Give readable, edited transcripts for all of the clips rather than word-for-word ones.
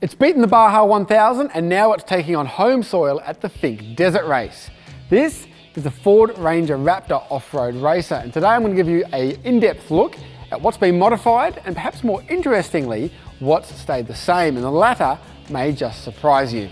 It's beaten the Baja 1000 and now it's taking on home soil at the Finke Desert Race. This is the Ford Ranger Raptor Off-Road Racer, and today I'm going to give you an in-depth look at what's been modified and, perhaps more interestingly, what's stayed the same, and the latter may just surprise you.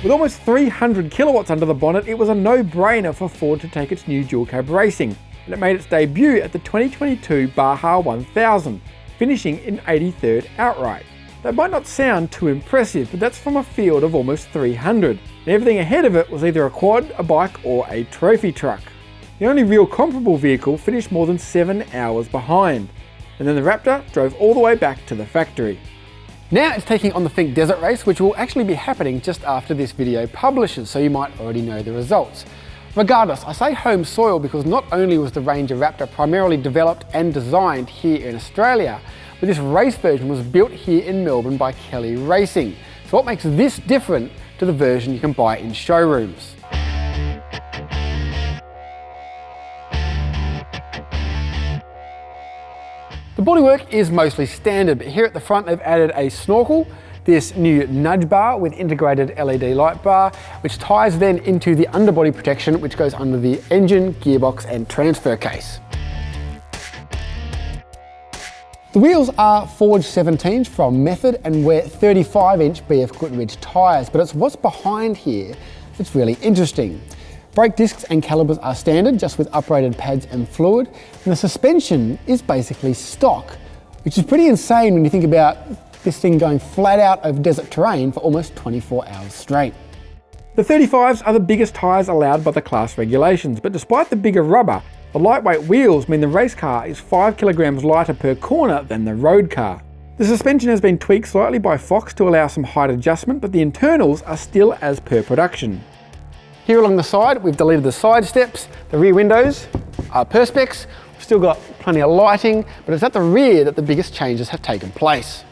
With almost 300 kilowatts under the bonnet, it was a no-brainer for Ford to take its new dual cab racing, and it made its debut at the 2022 Baja 1000, finishing in 83rd outright. That might not sound too impressive, but that's from a field of almost 300, and everything ahead of it was either a quad, a bike, or a trophy truck. The only real comparable vehicle finished more than 7 hours behind, and then the Raptor drove all the way back to the factory. Now it's taking on the Finke Desert Race, which will actually be happening just after this video publishes, so you might already know the results. Regardless, I say home soil because not only was the Ranger Raptor primarily developed and designed here in Australia, but this race version was built here in Melbourne by Kelly Racing. So what makes this different to the version you can buy in showrooms? The bodywork is mostly standard, but here at the front they've added a snorkel, this new nudge bar with integrated LED light bar, which ties then into the underbody protection which goes under the engine, gearbox and transfer case. The wheels are Forge 17s from Method and wear 35-inch BF Goodrich tyres, but it's what's behind here that's really interesting. Brake discs and calipers are standard, just with uprated pads and fluid, and the suspension is basically stock, which is pretty insane when you think about this thing going flat out over desert terrain for almost 24 hours straight. The 35s are the biggest tyres allowed by the class regulations, but despite the bigger rubber, the lightweight wheels mean the race car is 5 kilograms lighter per corner than the road car. The suspension has been tweaked slightly by Fox to allow some height adjustment, but the internals are still as per production. Here along the side, we've deleted the side steps. The rear windows are Perspex. We've still got plenty of lighting, but it's at the rear that the biggest changes have taken place.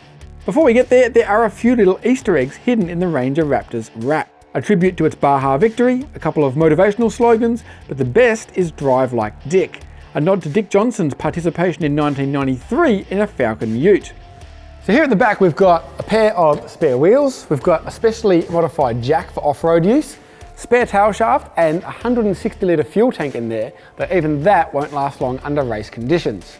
Before we get there, there are a few little Easter eggs hidden in the Ranger Raptor's wrap. A tribute to its Baja victory, a couple of motivational slogans, but the best is Drive Like Dick, a nod to Dick Johnson's participation in 1993 in a Falcon Ute. So here at the back, we've got a pair of spare wheels. We've got a specially modified jack for off-road use, spare tail shaft and a 160 litre fuel tank in there, but even that won't last long under race conditions.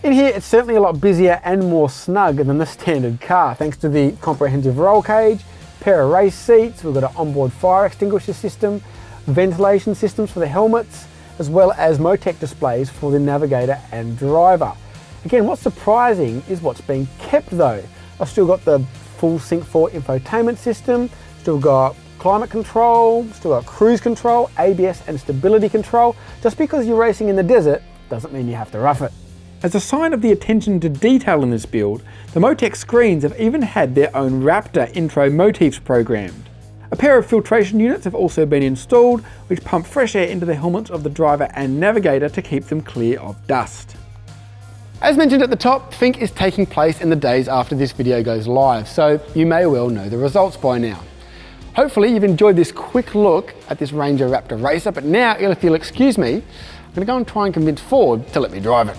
In here it's certainly a lot busier and more snug than the standard car, thanks to the comprehensive roll cage, pair of race seats, we've got an onboard fire extinguisher system, ventilation systems for the helmets, as well as Motec displays for the navigator and driver. Again, what's surprising is what's being kept though. I've still got the full Sync 4 infotainment system, still got climate control, still got cruise control, ABS and stability control. Just because you're racing in the desert doesn't mean you have to rough it. As a sign of the attention to detail in this build, the Motec screens have even had their own Raptor intro motifs programmed. A pair of filtration units have also been installed, which pump fresh air into the helmets of the driver and navigator to keep them clear of dust. As mentioned at the top, Finke is taking place in the days after this video goes live, so you may well know the results by now. Hopefully you've enjoyed this quick look at this Ranger Raptor Racer, but now, if you'll excuse me, I'm going to go and try and convince Ford to let me drive it.